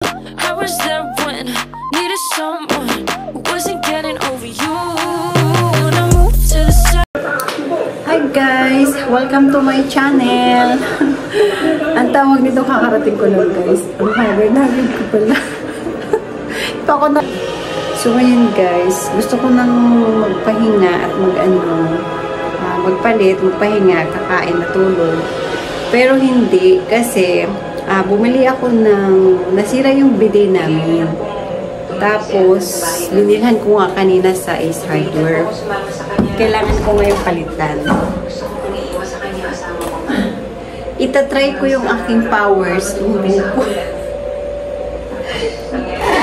I was there when needed someone who wasn't getting over you. When I moved to the side. Hi guys! Welcome to my channel! Ang tawag nito, kakarating ko lang guys. Ang hagad ko pala. Ito ako na... So ngayon guys, gusto ko nang magpahinga at magpahinga, kakain, natulog. Pero hindi kasi bumili ako ng nasira yung bidet namin. Tapos binilhan ko nga kanina sa Ace Hardware. Kailangan ko ngayon palitan. Itatry ko yung aking powers.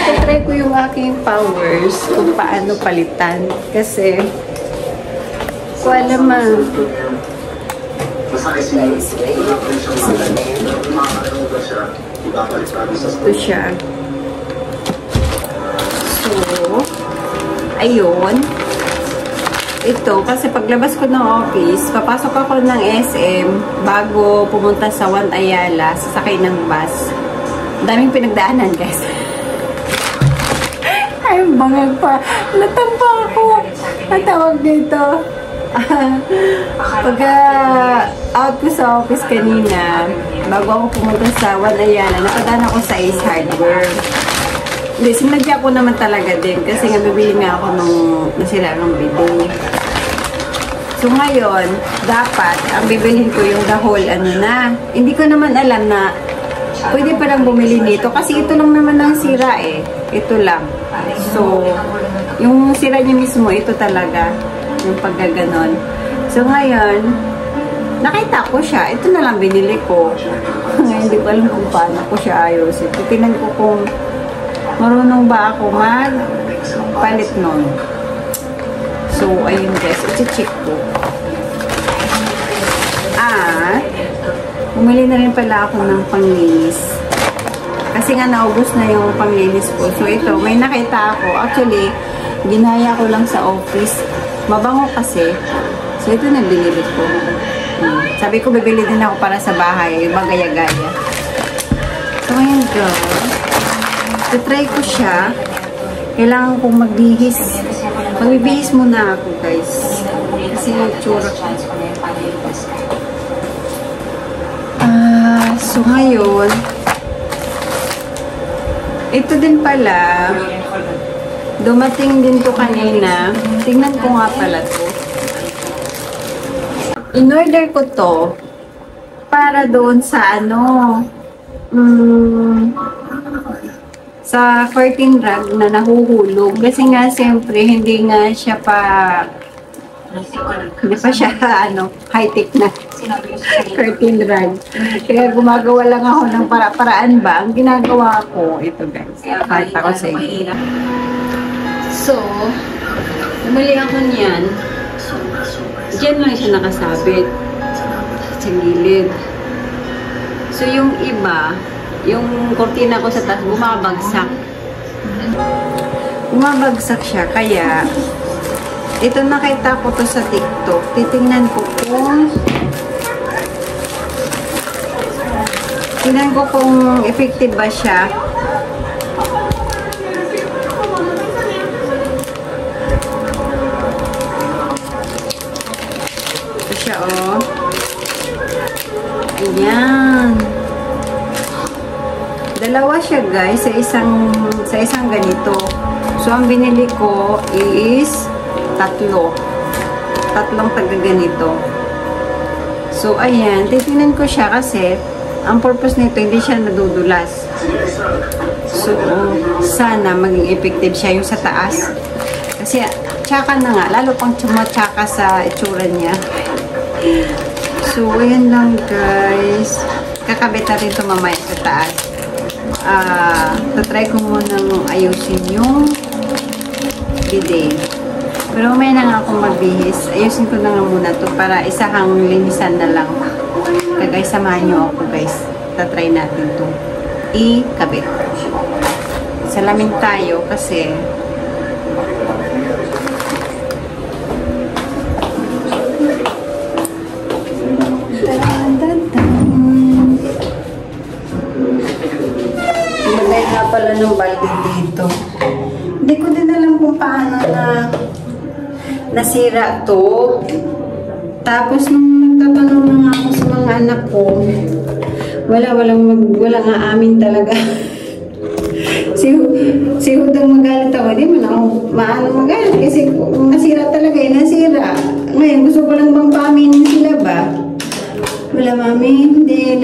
Itatry ko yung aking powers kung paano palitan. Kasi ko alam ito siya. So, ayun. Ito, kasi paglabas ko ng office, papasok ako ng SM bago pumunta sa One Ayala, sasakay ng bus. Daming pinagdaanan, guys. Ay, bangag pa. Natampa ako. Natawag dito. Pagka out ko sa office kanina, bago ako pumunta sa One Ayala, napadaan ako sa Ace Hardware. Hindi, sinadya ko naman talaga din kasi nga bibili nga ako nung nasira ng bidet. So ngayon, dapat ang bibilhin ko yung the whole Hindi ko naman alam na pwede palang bumili nito kasi ito lang naman ang sira eh. Ito lang. So, yung sira niya mismo, ito talaga. Yung paggaganon. So ngayon, nakita ko siya. Ito na lang binili ko. Ngayon, hindi ko alam kung paano ko siya ayusin. Titignan ko kung marunong ba ako magpalit nun. So, ayun guys. I-check ko. At, bumili na rin pala ako ng panglinis. Kasi nga naubos na yung panglinis ko. So, ito. May nakita ako. Actually, ginaya ko lang sa office. Mabango kasi. So, ito na binili ko. Sabi ko, bibili din ako para sa bahay. Yung magaya-gaya. So, ayun guys. Try ko siya. Kailangan kong magbihis. Magbibihis muna ako, guys. Kasi yung tsura ko. So, ngayon, ito din pala, dumating din to kanina. Tingnan ko nga pala to. In-order ko to para doon sa sa curtain rug na nahuhulog. Kasi nga, siyempre, hindi nga siya hindi pa siya, high-tech na curtain rug. Kaya gumagawa lang ako ng paraan ba. Ang ginagawa ko, ito guys. Pakita ko sa inyo. So, bumili ako niyan. Diyan lang siya nakasabit. Sa gilid. So, yung iba, yung kortina ko sa taas, bumabagsak. Bumabagsak siya, kaya ito nakita ko to sa TikTok. Titingnan ko kung effective ba siya. Ito siya, oh. Ayan. Dalawa siya guys sa isang ganito. So ang binili ko is tatlong taga ganito. So ayan, titingnan ko siya kasi ang purpose nito hindi siya nadudulas. So sana maging effective siya yung sa taas. Kasi tsaka na nga, lalo pang tsaka sa itsura niya. So ayan lang guys. Kakabit natin ito mamaya sa taas. Tatry ko munang ayusin yung bidet. Pero may na nga akong magbihis. Ayusin ko na nga muna to para isahang linisan na lang. Kaya guys, samahan nyo ako guys. Tatry natin to ikabit. Salamin tayo kasi pala ng balde dito. Hindi ko din alam kung paano na nasira to. Tapos nung nagtatanong na nga ako sa mga anak ko, wala nga amin talaga. si Hudang magalit ako, di man ako maano magalit kasi nasira talaga nasira. Ngayon gusto ko lang bang paaminin sila ba? Wala mami, hindi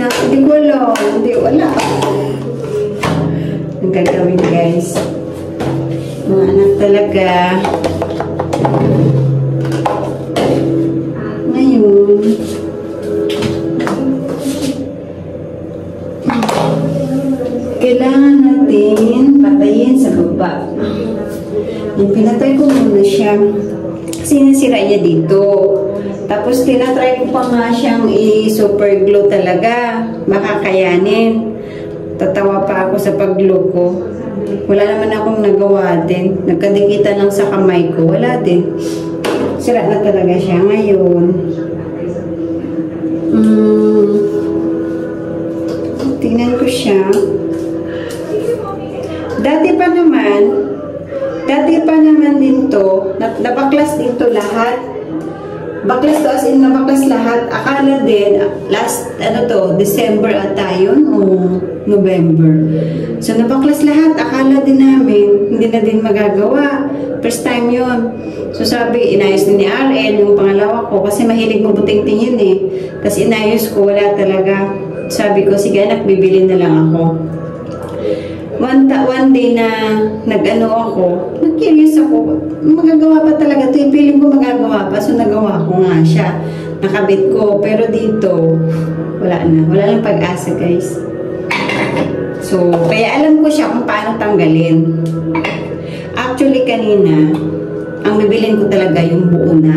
ko alam, wala. Ang gagawin guys, mga anak talaga. Ngayon, kailangan natin patayin sa baba. Yung pinatay ko muna siya kasi nasira niya dito. Tapos tinatry ko pa nga siyang i-super glue talaga. Makakayanin. Tatawa pa ako sa pag-glue ko. Wala naman akong nagawa din. Nagkadikitan lang sa kamay ko. Wala din. Sira na talaga siya ngayon. Tingnan ko siya. Dati pa naman din to, nabaklas din to lahat. Baklas to as in nabaklas lahat. Akala din, last, December ata yun o November. So, nabaklas lahat. Akala din namin, hindi na din magagawa. First time yun. So, sabi, inayos din ni RL, yung pangalawa ko, kasi mahilig mabuting-ting yun eh. Tapos, inayos ko, wala talaga. Sabi ko, sige anak, bibili na lang ako. One day na nag-ano ako, nag-curious ako, magagawa pa talaga ito. Feeling ko magagawa pa. So, nagawa ko nga siya. Nakabit ko. Pero dito, wala na. Wala lang pag-asa, guys. So, kaya alam ko siya kung paano tanggalin. Actually, kanina, ang bibilin ko talaga yung buo na.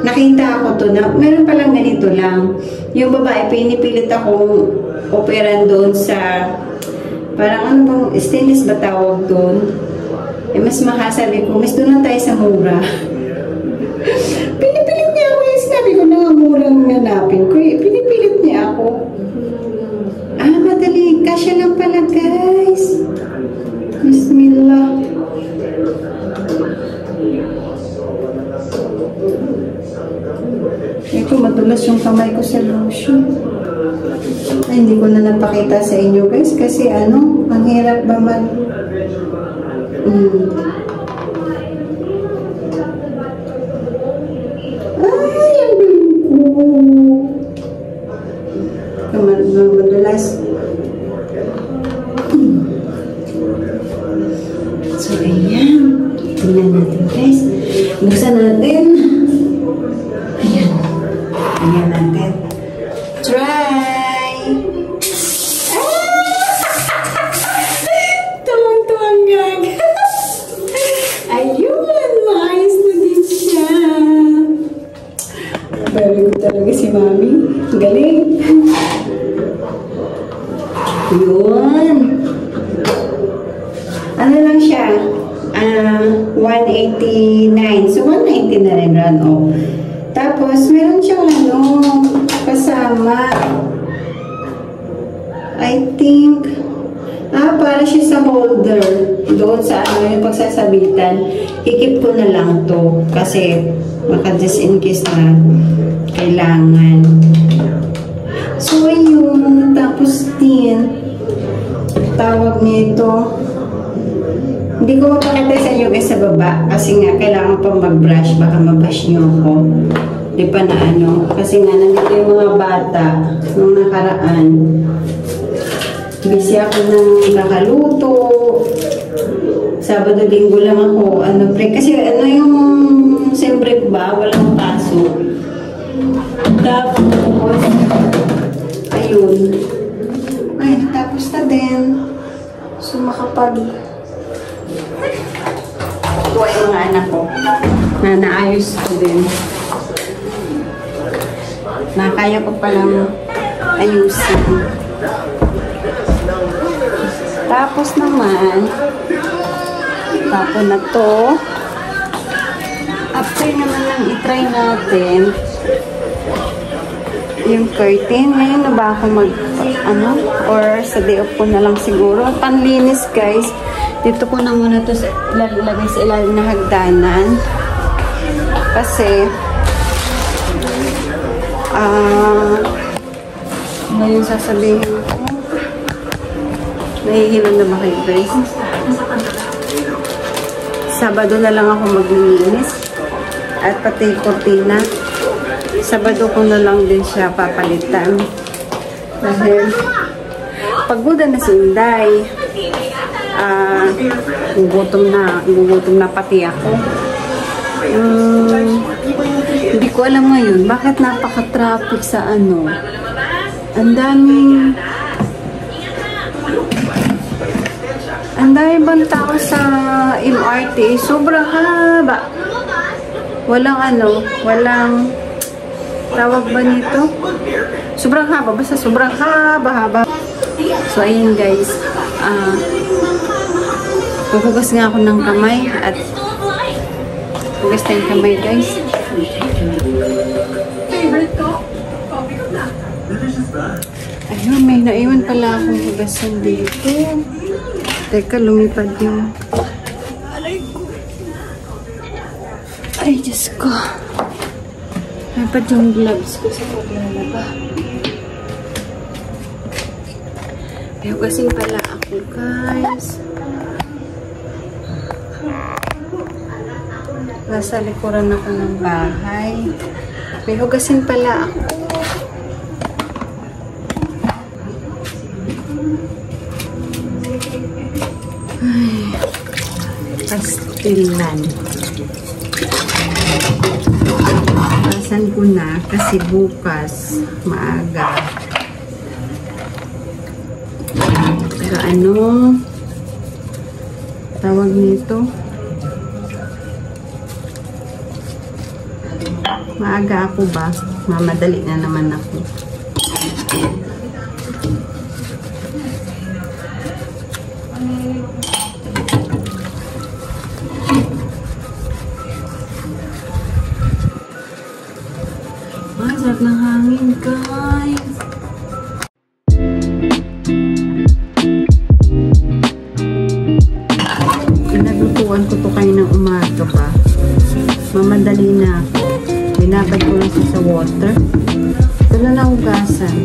Nakita ko to na, meron palang ganito lang. Yung babae, pinipilit akong operan doon sa, parang stainless ba tawag doon? Mas makasabi ko, mas doon lang tayo sa mura. Pinipilit niya ako, sinabi ko na nga murang nanapin ko. Pinipilit niya ako. Madali, kasya lang pala guys. Bismillah. Ito, madulas yung kamay ko sa lotion. Ay, hindi ko na napakita sa inyo guys kasi ang hirap ba man. Ay, ang galing ko. Madulas. So, ayan. Tingnan natin guys. Buksan natin. Ayan natin. Try! Tuwang-tuwang gag. Ayun! Maayos na din siya. Very good talaga si Mami. Galing. Yun. Ano lang siya? 189. So, 190 na rin run off. Tapos, meron siyang kasama. I think, para siya sa holder. Doon sa yung pagsasabitan. Ikip ko na lang to. Kasi, baka just in case na kailangan. So, ayun. Tapos din, tawag nito. Hindi ko mapakita sa inyo guys sa baba. Kasi nga, kailangan pa mag-brush. Baka mabash nyo ako. Di pa na kasi nga nandito yung mga bata nung nakaraan. Busy ako nang nakaluto. Sabado, linggo lang ako. Kasi yung siyempre ba, walang pasok. Tapos, ayun. Ay, tapos na din. So, tuwa yung mga anak ko. Naayos ko din. Kaya ko palang ayusin. Tapos naman, tapon na to. After naman lang i-try natin yung curtain. Ngayon na ba ako or sa day off ko na lang siguro. Panlinis guys, dito ko na muna to lalagay sa ilalim na hagdanan. Kasi, ngayon sasabihin ko, nahihilo na ba kayo guys? Sabado na lang ako maglilinis. At pati kortina. Sabado ko na lang din siya papalitan. Dahil, pagod na si Inday, gugutom na pati ako. Hindi ko alam ngayon, bakit napaka-traffic sa ano. Ang daming bang tao sa MRT. Sobrang haba. Walang tawag ba nito? Sobrang haba. Basta sobrang haba. So, ayun guys. Hugas nga ako ng kamay. At hugas tayong kamay guys. Ayun, may naiwan pala akong hugasan dito. Teka, lumipad yung... Ay, Diyos ko. Lumipad yung gloves ko sa paglalaba. May hugasin pala ako, guys. Nasa likuran ako ng bahay. May hugasin pala ako. Pastilan. Pasan ko na kasi bukas maaga. Pero ano tawag nito? Maaga ako ba? Mamadali na naman ako. Sarap ng hangin, guys. Pinaglutuan ko to kayo ng umaga ba? Mamadali na ako. Binabad ko lang sa water. Ito na nahugasan.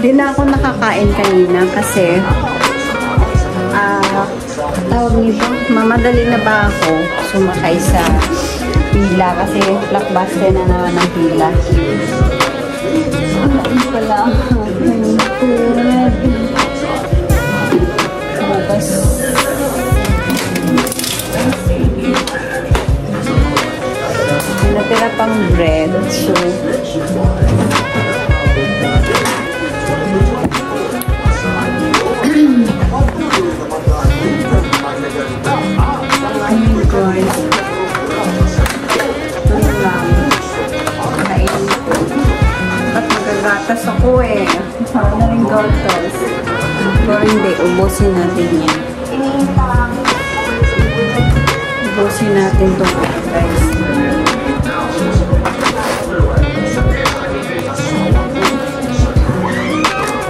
Di na ako nakakain kanina kasi tawag nito, mamadali na ba ako sumakay sa pila kasi blockbuster na naman ang pila. Ano pala bukas natira pang bread, so Or hindi, ubusin natin yan. Ubusin natin ito, guys.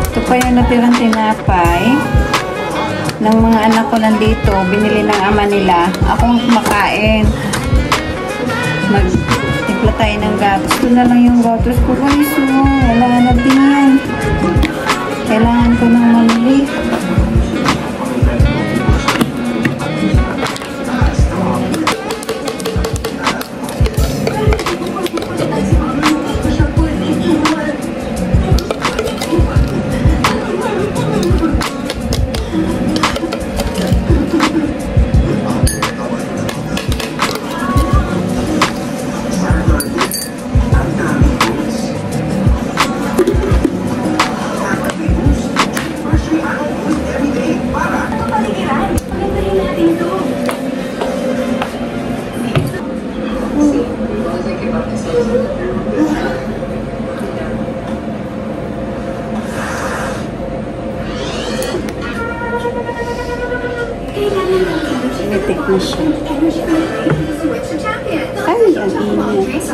Ito pa yung natirang tinapay ng mga anak ko nandito. Binili ng ama nila. Akong kumakain. Magtimpla tayo ng gatos. Ito na lang yung gatos ko, guys. Wala na din yan. Kailangan ko nang mamili. Technician. Ay, ang init.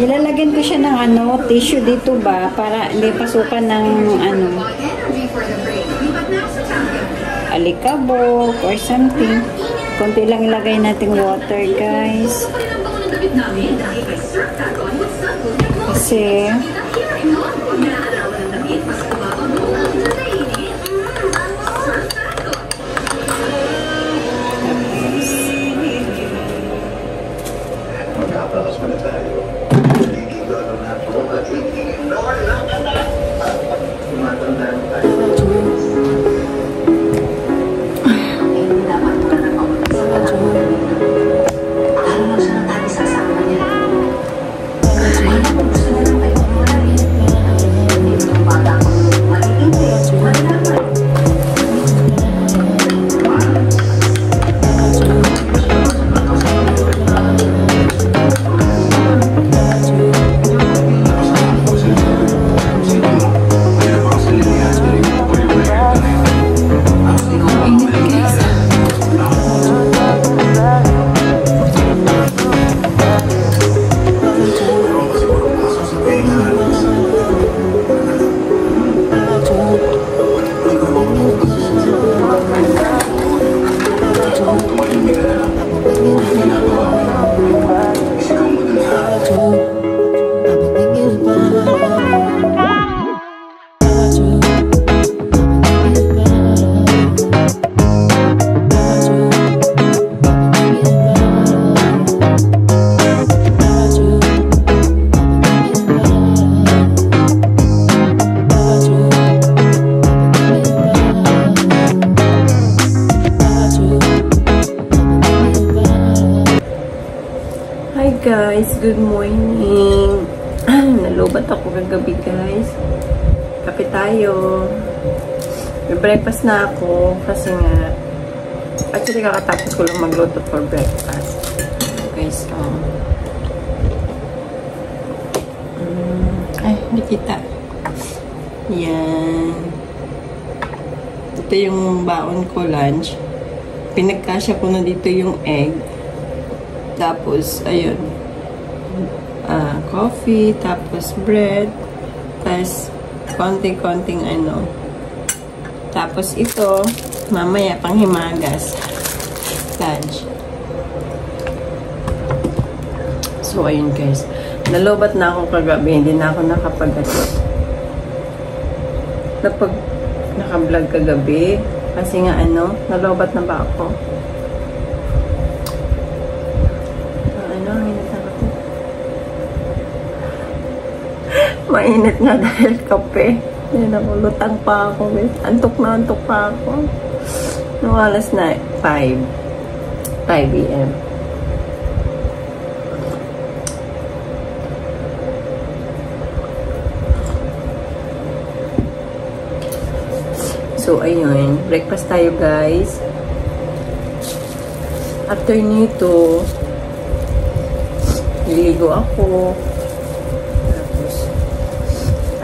Ilalagyan ko siya ng tissue dito ba para hindi pasukan ng alikabok or something. Konti lang ilagay natin water, guys. Kasi guys, good morning. Nalubat ako kagabi, guys. Kape tayo. May breakfast na ako kasi nga actually kakatapos ko lang magluto for breakfast. Guys, ay, hindi kita. Yan. Ito yung baon ko lunch. Pinagkasya ko na dito yung egg. Tapos, ayun. Coffee, tapos bread, tapos konting-konting Tapos ito, mamaya pang himagas. Lunch. So, ayun guys. Nalubat na ako kagabi. Hindi na ako naka-vlog kagabi. Kasi nga nalubat na ba ako? Mainit nga dahil kape. Yan ako, lutang pa ako. Antok pa ako. Nung alas na 5 AM. So, ayun. Breakfast tayo, guys. After nito, liligo ako.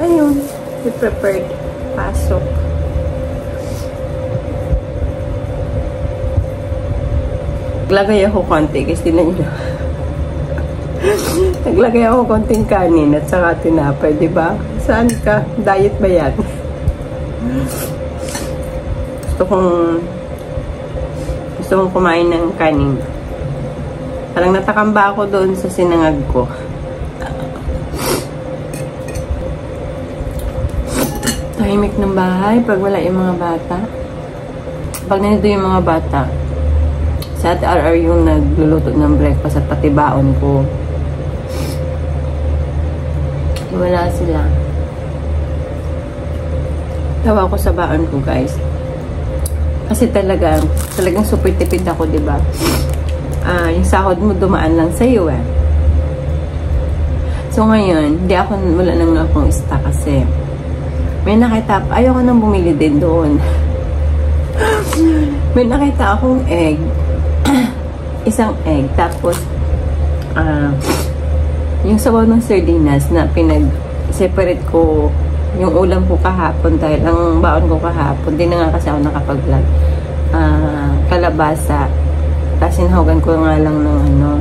Ayun, we prepared pasok. Naglagay ako konti kasi tinan nyo. Naglagay ako konting kanin at saka tinapay, di ba? Saan ka? Diet ba yan? Gusto kong kumain ng kanin. Parang natakamba ako doon sa sinangag ko. Tahimik ng bahay pag wala yung mga bata. Pag nandito yung mga bata, sa Ate RR yung nagluluto ng breakfast at pati baon ko. Wala sila. Tawa ko sa baon ko, guys. Kasi talagang super tipid ako, diba? Yung sahod mo dumaan lang sa'yo, eh. So, ngayon, wala nang akong stock kasi may nakita, ayaw ko nang bumili din doon. May nakita akong egg. Isang egg. Tapos, yung sabaw ng sardinas na pinag-separate ko yung ulam ko kahapon dahil ang baon ko kahapon. Di na nga kasi ako nakapag-vlog. Kalabasa. Tapos sinhogan ko nga lang ng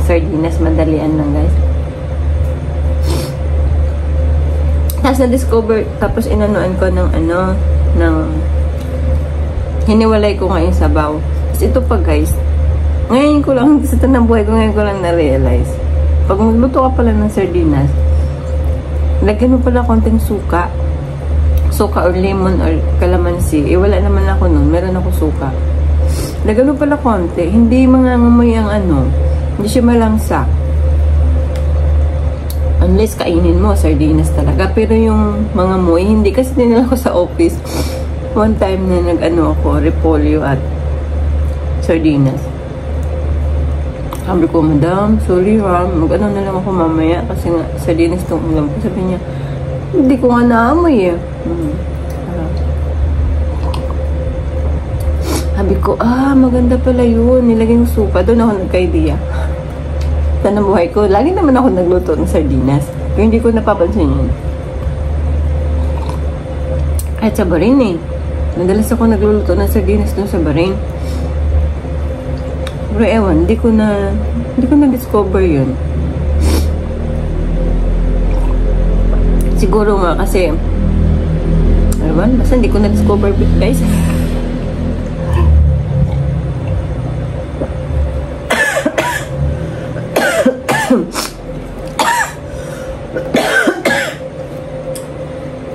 sardinas. Madalian lang, guys. Tapos na-discover, tapos inanuan ko ng hiniwalay ko nga yung sabaw. Tapos ito pa, guys. Ngayon ko lang, sa tanang buhay ko, ngayon ko lang na-realize. Pag magluto ka pala ng sardinas, lagyan mo pala konting suka. Suka or lemon or calamansi. Wala naman ako nun. Meron ako suka. Lagyan mo pala konti. Hindi mangangamoy ang hindi siya malangsa. Unless kainin mo, sardinas talaga. Pero yung mga moy, hindi kasi dinala ko sa office. One time na ako, repolyo at sardinas. Sabi ko, madam, sorry mag-ano na lang ako mamaya kasi nga, sardinas itong ulam ko. Sabi niya, hindi ko nga naamoy eh. Sabi ko, maganda pala yun. Nilagay yung suka. Doon ako nagka-idea. Sa buhay ko, lagi naman ako nagluto ng sardinas. Pero hindi ko napapansin yun. Kahit sa Bahrain eh. Madalas ako nagluluto ng sardinas doon sa Bahrain. Pero ewan, hindi ko na-discover yun. Siguro nga kasi, ewan, basta hindi ko na-discover, guys.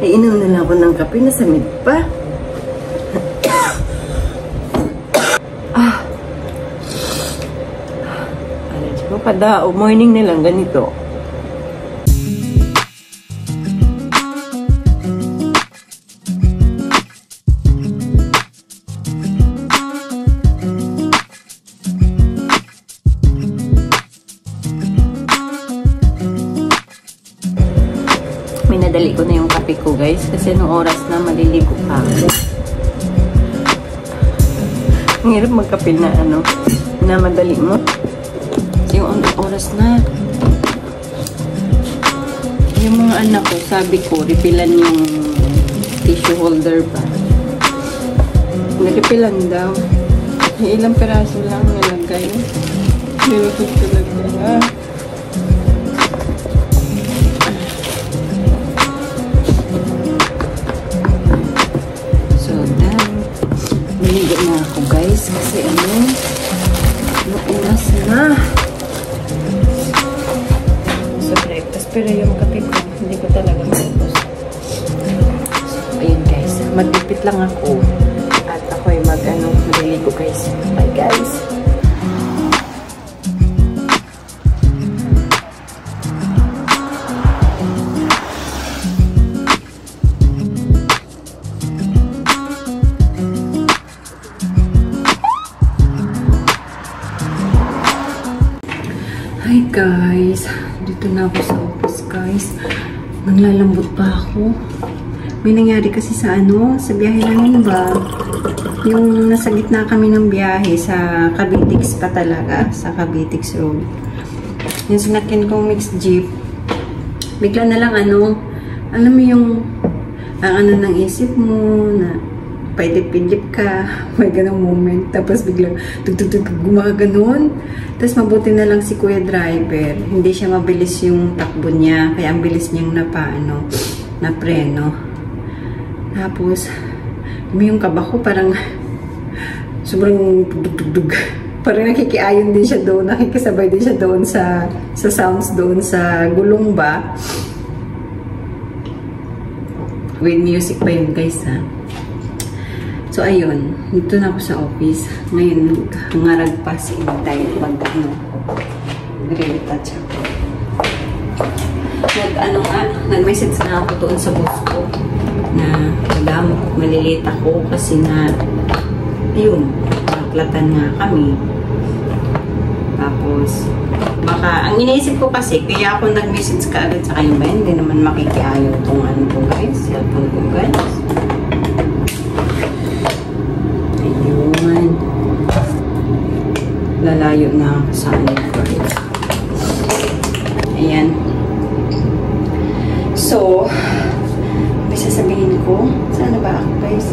Iinom na lang ako ng kape, nasamid pa. Kada morning na lang ganito. Minadali ko na yung kape ko, guys, kasi nung oras na maliligo pa. Ang hirap magkape na na madali mo. Yung oras na. Yung mga anak ko, sabi ko, repilan yung tissue holder pa. Naripilan daw. Ilang peraso lang nilagay. Nilagay talaga. So, naligo na ako, guys. Kasi oras na. Pero yung kape ko, hindi ko talaga maubos. So, ayun guys. Magpipit lang ako. At ako'y maliligo guys. Bye guys. Hi guys. Dito na ako sa office, guys. Naglalambot pa ako. May nangyari kasi sa sa biyahe namin ba? Yung nasa gitna kami ng biyahe sa Cavitex pa talaga. Sa Cavitex Road. Yung sinakyan kong mixed jeep. Bigla na lang alam mo yung ng isip mo na paidip-idip ka, may ganong moment, tapos biglang gumaganon. Tapos mabuti na lang si Kuya Driver, hindi siya mabilis yung takbo niya, kaya ang bilis niyang na preno. Tapos, yung kaba ko parang sobrang dug-dug-dug. Parang nakikiayon din siya doon, nakikisabay din siya doon sa sounds doon sa gulong ba. With music pa yun guys ha. So ayun, dito na ako sa office. Ngayon, ngarag pa si Inday pag retouch ako. Nag-message na ako doon sa boss ko na madam, malilate ako kasi na yun, maklatan nga kami. Tapos, baka, ang iniisip ko kasi, kaya ako nag-message ka agad sa kanya ba, hindi naman makikiayaw itong ano ko guys, cellphone ko guys. Ayun. Lalayo na ako sa ano ko. Ayan. So, may sasabihin ko, saan ba ako guys?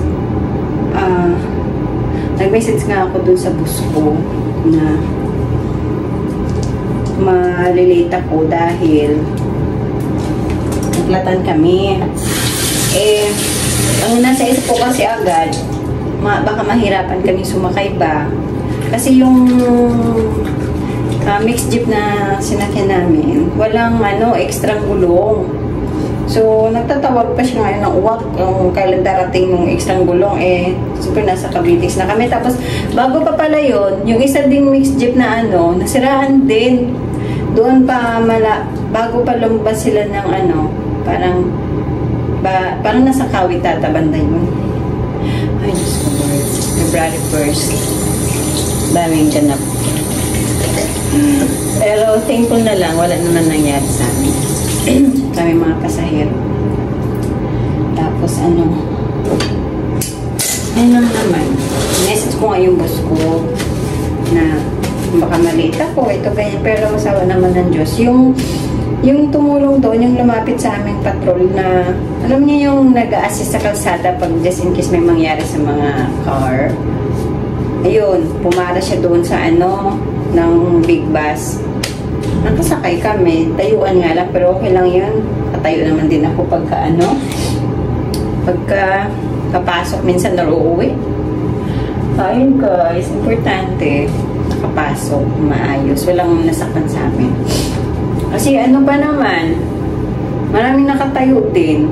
Nag-message nga ako dun sa boss ko na malilate ako dahil naglatan kami. Ang nasa isip ko kasi agad, baka mahirapan kami sumakay ba. Kasi yung mixed jeep na sinakyan namin, walang extra gulong. So, nagtatawag pa siya ngayon ng uwak kung kailan darating ng extra gulong. Super nasa Cavitex na kami. Tapos, bago pa pala yun, yung isa ding mixed jeep na nasiraan din. Doon pa bago pa lumabas sila ng parang nasa Kawit tatabanda yun. Ay, Diyos ko Lord. February 1st. Daming ganap. Pero thankful na lang, wala naman nangyari sa amin. Kami mga pasahero. Tapos ayun naman. Message ko nga yung boss ko na baka maliit ako, ito ganyan. Pero masawa naman ng Diyos. Yung tumulong doon, yung lumapit sa aming patrol na, alam niyo yung nag-a-assist sa kalsada pag just in case may mangyari sa mga car. Ayun, pumara siya doon sa ng big bus. Nakasakay kami, tayuan nga lang, pero okay lang yun. Katayo naman din ako pagka kapasok, minsan na uuwi. Ayun guys, importante, nakapasok, maayos, walang nasaktan sa amin. Kasi ba naman, maraming nakatayo din.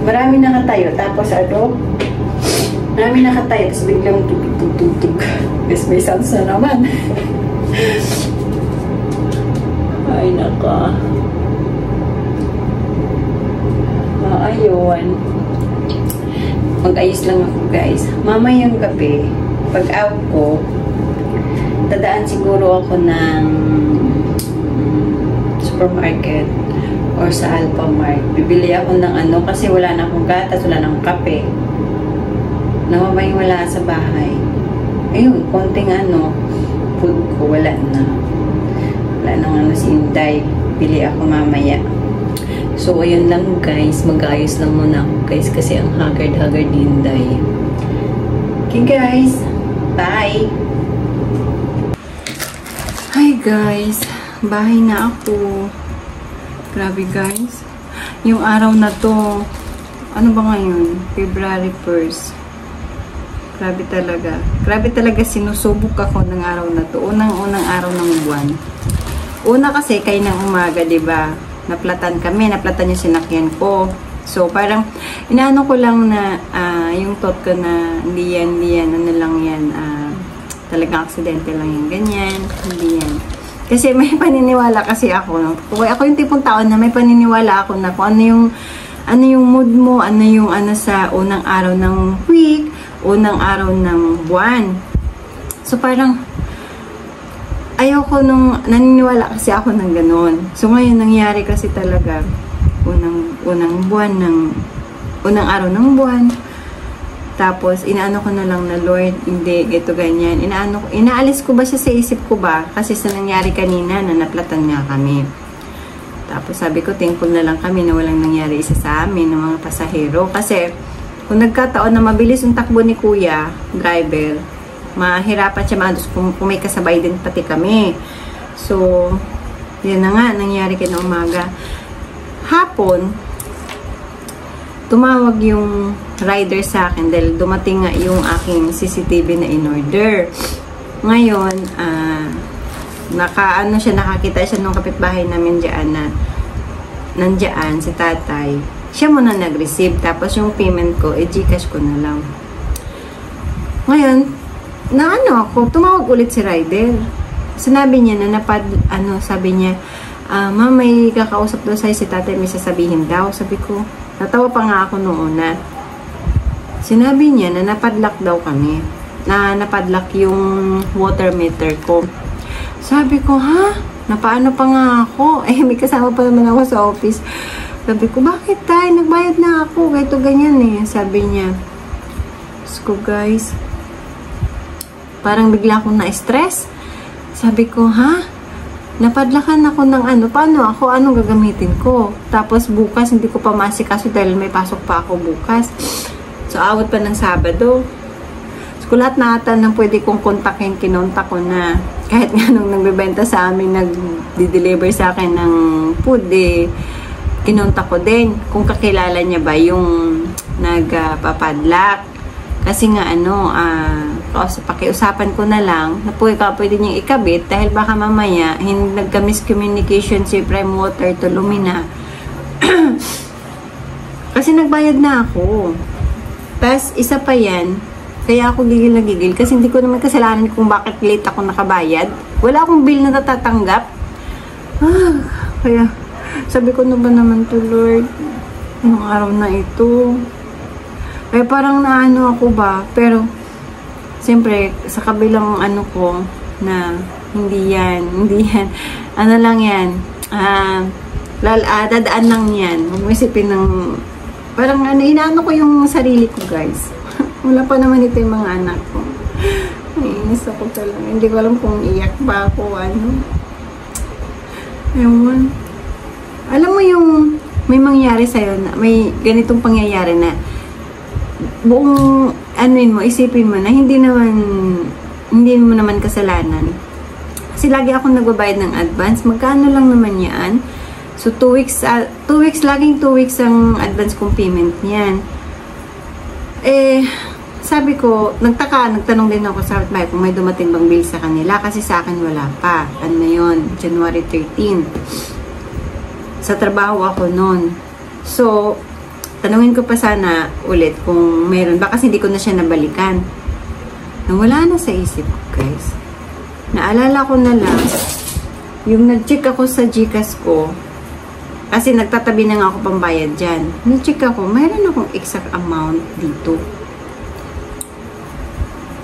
Maraming nakatayo, tapos maraming nakatayo, tapos biglang tug-tug-tug-tug. Yes, may sounds na naman. Ay, naka. Ayun. Mag-ayos lang ako, guys. Mamayang gabi, pag out ko, dadaan siguro ako ng supermarket or sa Alphamart. Bibili ako ng kasi wala na akong gatas, wala na akong kape. Namamay wala sa bahay. Ayun, konting food ko, wala na. Wala nang si Inday. Bili ako mamaya. So, ayun lang guys. Mag-ayos lang muna ako guys kasi ang haggard-haggard ni Inday. Okay guys. Bye! Hi guys. Bahay na ako. Grabe guys. Yung araw na to, ano ba ngayon? February 1st. Grabe talaga. Grabe talaga sinusubok ako ng araw na to. Unang-unang araw ng buwan. Una kasi kay ng umaga, 'di ba? Naplatan kami, naplatan yung sinakyan ko. So parang inaano ko lang na yung thought ko na hindi yan, ano lang yan, talagang aksidente lang yan, ganyan, hindi yan. Kasi may paniniwala kasi ako, no? Ako yung tipong tao na may paniniwala ako na kung ano yung mood mo, ano yung sa unang araw ng week, unang araw ng buwan. So parang ayoko naniniwala kasi ako ng ganun. So ngayon nangyari kasi talaga unang araw ng buwan. Tapos inaano ko na lang na Lord, hindi ito ganyan. Inaalis ko ba siya sa isip ko ba? Kasi sa nangyari kanina na naplatan nga kami. Tapos sabi ko thankful na lang kami na walang nangyari isa sa amin ng mga pasahero kasi kung nagkataon na mabilis yung takbo ni kuya, driver, mahirapan siya maandos kung may kasabay din pati kami. So, yun na nga, nangyari kina umaga. Hapon, tumawag yung rider sa akin dahil dumating nga yung aking CCTV na in-order. Ngayon, nakakita siya nung kapitbahay namin dyan na nandyan si tatay. Siya muna nag-receive. Tapos yung payment ko, Gcash ko na lang. Ngayon, tumawag ulit si rider. Sinabi niya na sabi niya, ma'am, may kakausap daw sa'yo si tatay, may sasabihin daw. Sabi ko, natawa pa nga ako noong una. Sinabi niya na napadlock daw kami. Na napadlock yung water meter ko. Sabi ko, ha? Napaano pa nga ako? May kasama pa naman ako sa office. Sabi ko, bakit tayo? Nagbayad na ako. Ganito ganyan eh. Sabi niya, ko guys, parang bigla akong na-stress. Sabi ko, ha? Napadlakan ako ng paano ako? Anong gagamitin ko? Tapos bukas, hindi ko pa masikaso dahil may pasok pa ako bukas. So, awat pa ng Sabado. So, lahat na ata nang pwede kong kontakin, kinontak ko na. Kahit nga nung nagbibenta sa amin, nag-deliver sa akin ng food, kinontak ko din kung kakilala niya ba yung nagpapadlock. Kasi nga pakiusapan ko na lang na pwede niyang ikabit dahil baka mamaya nagka-miscommunication si Prime Water to Lumina. Kasi nagbayad na ako. Tapos isa pa yan, kaya ako gigil na gigil kasi hindi ko naman kasalanan kung bakit late ako nakabayad. Wala akong bill na natatanggap. Kaya sabi ko, ba naman to Lord? Anong araw na ito? Kaya parang naano ako ba? Pero, siyempre, sa kabilang ko, na hindi yan. Ano lang yan? Dadaan lang yan. Huwag mo isipin ng, parang inaano ko yung sarili ko, guys. Wala pa naman ito yung mga anak ko. Naiinis ako talaga. Hindi ko alam kung iyak ba ako, Ewan. Alam mo yung may mangyari sa'yo na may ganitong pangyayari na buong isipin mo na hindi mo naman kasalanan. Kasi lagi akong nagbabayad ng advance. Magkano lang naman yan? So 2 weeks, laging 2 weeks ang advance kong payment niyan. Sabi ko, nagtanong din ako sa kapitbahay kung may dumating bang bill sa kanila kasi sa akin wala pa. Yun? January 13. Sa trabaho ako noon. So, tanungin ko pa sana ulit kung mayroon ba kasi hindi ko na siya nabalikan. Wala na sa isip ko, guys. Naalala ko na lang yung nag-check ako sa Gcash ko kasi nagtatabi na nga ako pambayad dyan. Nag-check ako, mayroon akong exact amount dito.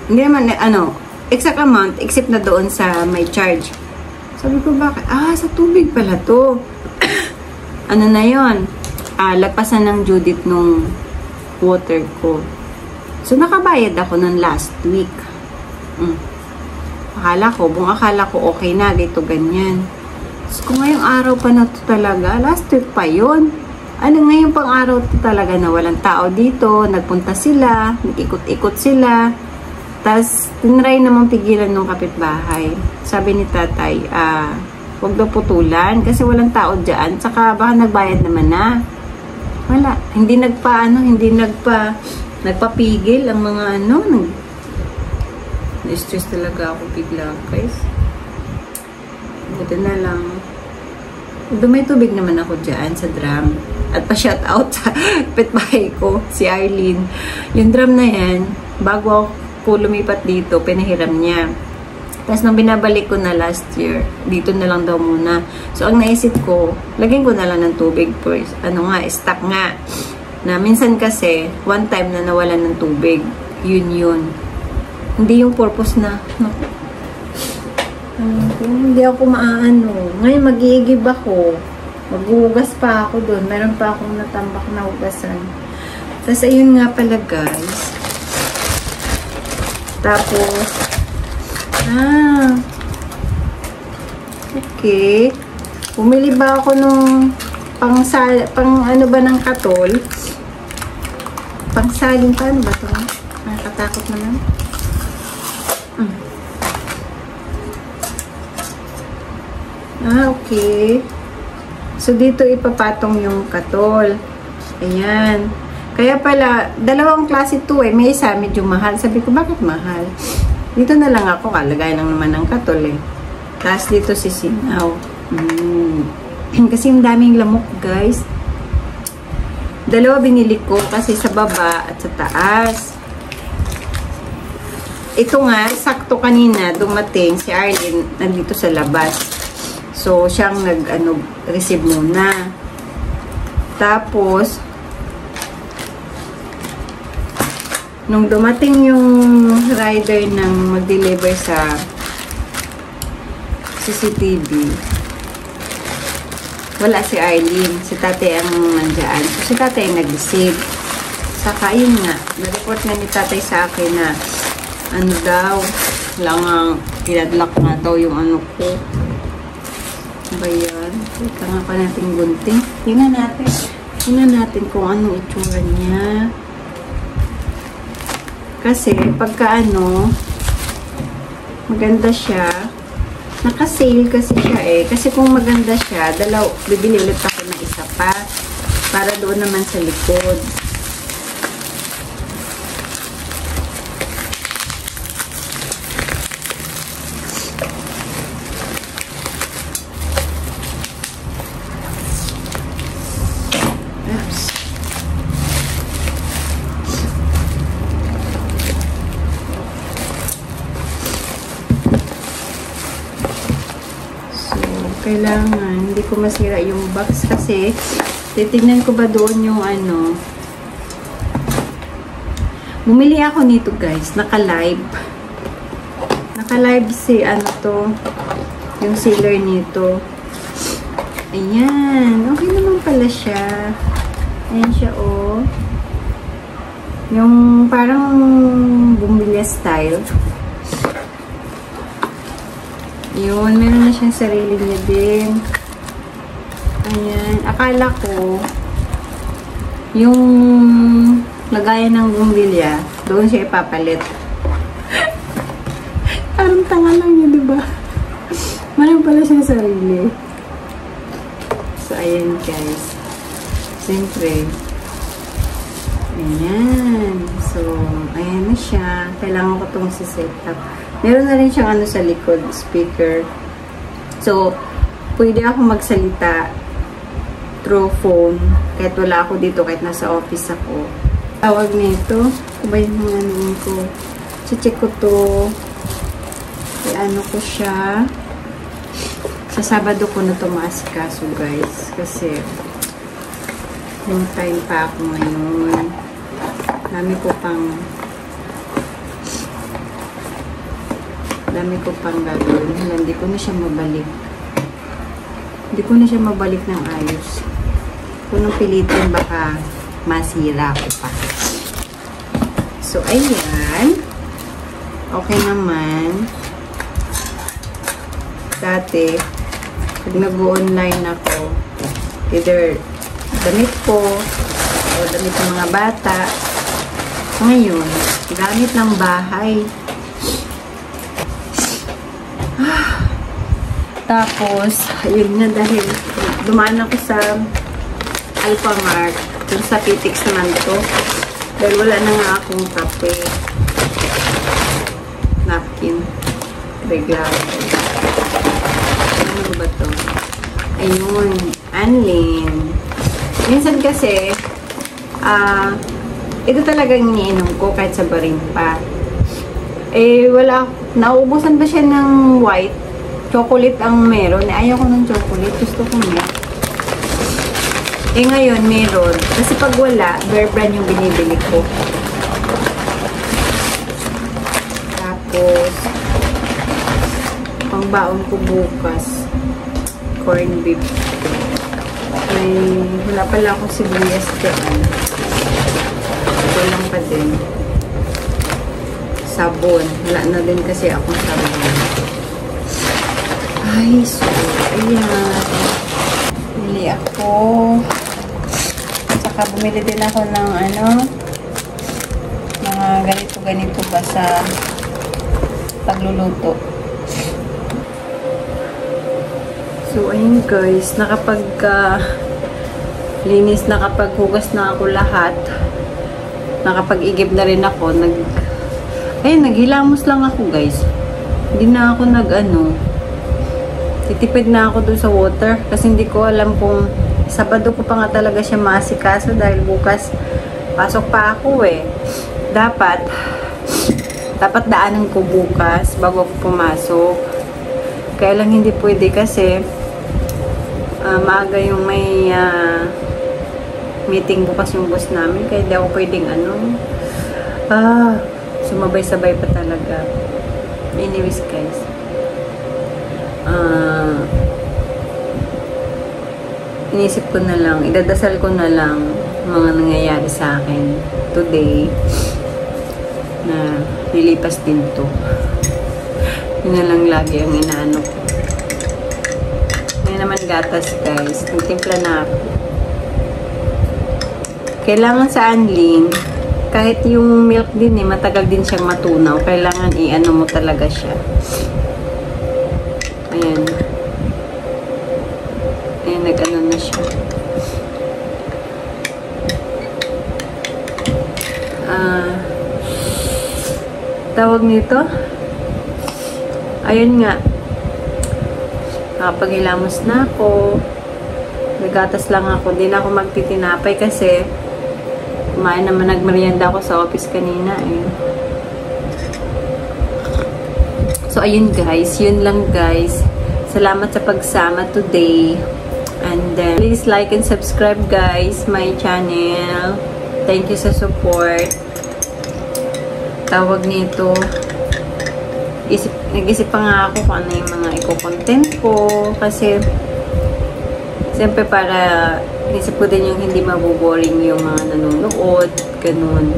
Hindi naman, exact amount except na doon sa may charge. Sabi ko, bakit? Sa tubig pala to. Na yon? Lagpasan ng due date nung water ko. So, nakabayad ako nun last week. Buong akala ko okay na, dito ganyan. So, kung ngayong araw pa na to talaga, last week pa yun. Ngayong pang araw to talaga na walang tao dito, nagpunta sila, nag-ikot-ikot sila. Tapos, tinry namang pigilan ng kapitbahay. Sabi ni tatay, huwag daw putulan kasi walang tao dyan. Tsaka baka nagbayad naman na. Wala. Hindi nagpapigil ang mga na-stress talaga ako bigla, guys. Buti na lang. May tubig naman ako dyan sa drum. At pa-shout out sa kapitbahay ko, si Arlene. Yung drum na yan, bago ako lumipat dito, pinahiram niya. Tapos nung binabalik ko na last year, dito na lang daw muna. So, ang naisip ko, lagyan ko na lang ng tubig first. Stock nga. Na minsan kasi, one time na nawalan ng tubig. Yun. Hindi yung purpose na, hindi ako maano. Ngayon, mag-iigib ako. Maghuhugas pa ako doon. Meron pa akong natambak na hugasan. Tapos, ayun nga pala, guys. Tapos, okay. Bumili ba ako nung pang ano ba ng katol? pangsalin. Paano ba ito? Nakakatakot naman. Okay. So, dito ipapatong yung katol. Ayan. Kaya pala, dalawang klase ito eh. May isa medyo mahal. Sabi ko, bakit mahal? Dito na lang ako. Kalagay lang naman ng katol eh. Tapos dito sisingaw. Kasi yung daming lamok, guys. Dalawa binili ko kasi sa baba at sa taas. Ito nga, sakto kanina, dumating si Arlene nandito sa labas. So, siyang receive muna. Tapos, nung dumating yung rider ng mag-deliver sa CCTV, wala si Arlene. Si tatay ang nandyan. So, si tatay ang nag-receive. Saka, yun nga, na-report nga ni tatay sa akin na ano daw, lang pinadlock nga daw yung ano ko. Ba yan? Ika nga pa natin gunting. Tingnan natin kung anong itsura niya. Kasi, pagka maganda siya. Naka-sale kasi siya eh. Kasi kung maganda siya, bibili ulit ako ng isa pa. Para doon naman sa likod. Kailangan, hindi ko masira yung box kasi titignan ko ba doon yung bumili ako nito guys, naka-live si yung sealer nito. Ayan, okay naman pala siya. Ayan siya oh, yung parang bumbilya style. Yun, meron na siyang sarili niya din. Ayan. Akala ko, yung lagayan ng bumbilya, doon siya ipapalit. Parang tanga lang niya, diba? Meron pala siyang sarili. So, ayan guys. Siyempre. Ayan. So, ayan na siya. Kailangan ko itong siset up. Meron na rin siyang sa likod, speaker. So, pwede ako magsalita through phone. Kahit wala ako dito, kahit nasa office ako. Tawag nito. Ba yung ko? Check ko to. Ko siya. Sa Sabado ko na tumaasikaso, guys. Kasi, yung time pa ako ngayon. Dami ko pang gagawin. Hindi ko na siya mabalik ng ayos. Kung nang pilitin, baka masira ko pa. So, ayan. Okay naman. Dati, pag nag-online ako, either damit ko, o damit ng mga bata. Ngayon, gamit ng bahay. Tapos, ayun na dahil dumaan ako sa Alphamart. Dun sa Pitix naman to. Dahil wala na nga akong kape. Napkin. Regalo. Ano ba to? Ayun. Anlin. Minsan kasi, ito talagang iniinom ko kahit sa baring pa. Eh, wala. Nauubusan ba siya ng white? Chocolate ang meron. Ayaw ko ng chocolate. Gusto ko milk. Eh ngayon, meron. Kasi pag wala, Bear Brand yung binibili ko. Tapos, pangbaon ko bukas. Corn beef. Wala pala akong sibuyas dyan. Ito lang pa din. Sabon. Wala na din kasi akong sabon. Ay, so, ayan. Bumili ako. Saka bumili din ako ng mga ganito ba sa pagluluto. So, ayun guys, linis, nakapaghugas na ako lahat. Nakapag-igib na rin ako. Naghilamos lang ako guys. Hindi na ako titipid na ako dun sa water. Kasi hindi ko alam kung Sabado ko pa nga talaga siya maasikaso dahil bukas pasok pa ako eh. Dapat daanan ko bukas bago ako pumasok. Kaya lang hindi pwede kasi maaga yung may meeting bukas yung boss namin. Kaya di ako pwedeng sumabay-sabay pa talaga. Anyways guys. Inisip ko na lang, idadasal ko na lang mga nangyayari sa akin today na lilipas din to. Yun na lang lagi ang inaano ko. Ngayon naman gatas guys, nagtimpla na ako. Kailangan sa Anling, kahit yung milk din matagal din siyang matunaw. Kailangan i-ano mo talaga siya. Ayan. Ayan, nag-ano na siya. Tawag nito? Ayun nga. Nakapaghilamos na ako. Nagatas lang ako. Di na ako magtitinapay kasi kumain naman, nagmerienda ako sa office kanina eh. So, ayun guys. Yun lang guys. Salamat sa pagsama today. And then, please like and subscribe guys my channel. Thank you sa support. Tawag nito. Nag-isip pa nga ako kung ano yung mga i-content ko. Kasi, siyempre para isip ko din yung hindi maboboring yung mga nanonood. Ganun.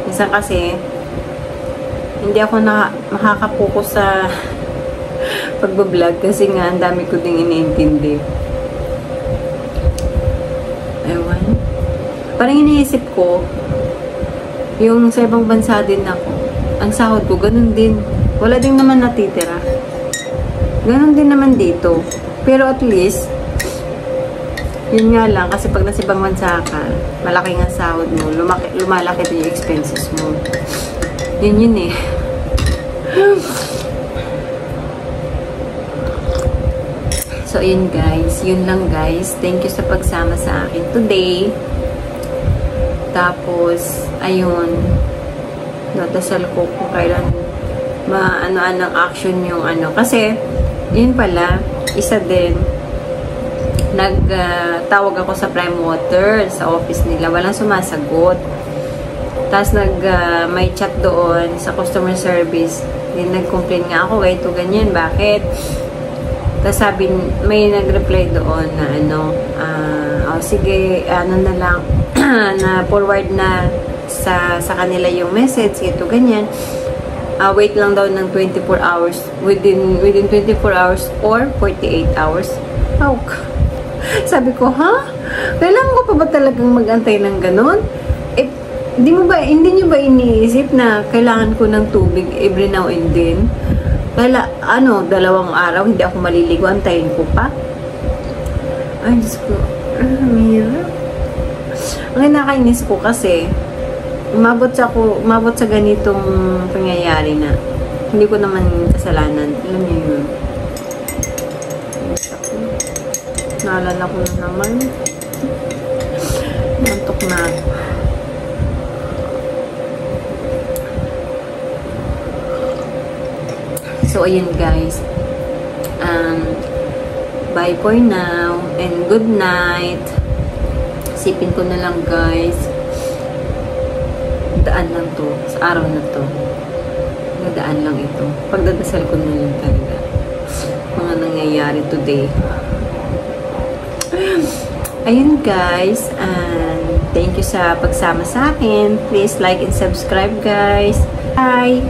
Minsan kasi, hindi ako makakapokus sa pagbablog kasi nga ang dami ko ding iniintindi. Ewan. Parang iniisip ko, yung sa ibang bansa din ako, ang sahod ko, ganun din. Wala din naman natitira. Ganun din naman dito. Pero at least, yun nga lang, kasi pag nasa ibang bansa ka, malaki nga sahod mo, lumalaki din yung expenses mo. Yun eh. So, ayun guys. Yun lang guys. Thank you sa pagsama sa akin today. Tapos, ayun. Dadasal ko kung kailan maano-anong action yung Kasi, yun pala, isa din. Nagtawag ako sa Prime Water sa office nila. Walang sumasagot. Tapos, may chat doon sa customer service. Then, nag-complain nga ako, ito ganyan. Bakit? Tapos sabi, may nag-reply doon na sige, na lang, na forward na sa kanila yung message, ito ganyan. Wait lang daw ng 24 hours, within 24 hours or 48 hours. Oh, sabi ko, ha? Kailangan ko pa ba talagang mag-antay ng ganon? Hindi nyo ba iniisip na kailangan ko ng tubig every now and then? Kaya, 2 araw, hindi ako maliligo, antayin ko pa. Ay, Diyos ko. Mahirap. Ang nakainis ko kasi, umabot sa ganitong pangyayari na hindi ko naman kasalanan. Alam niyo yun. Naalala ko na naman. Nantok na. So, ayun guys. Bye for now. And good night. Sipin ko na lang guys. Daan lang to. Sa araw na to. Nadaan lang ito. Pagdadasal ko na lang talaga. Mga nangyayari today. Ayun guys. And thank you sa pagsama sa akin. Please like and subscribe guys. Bye!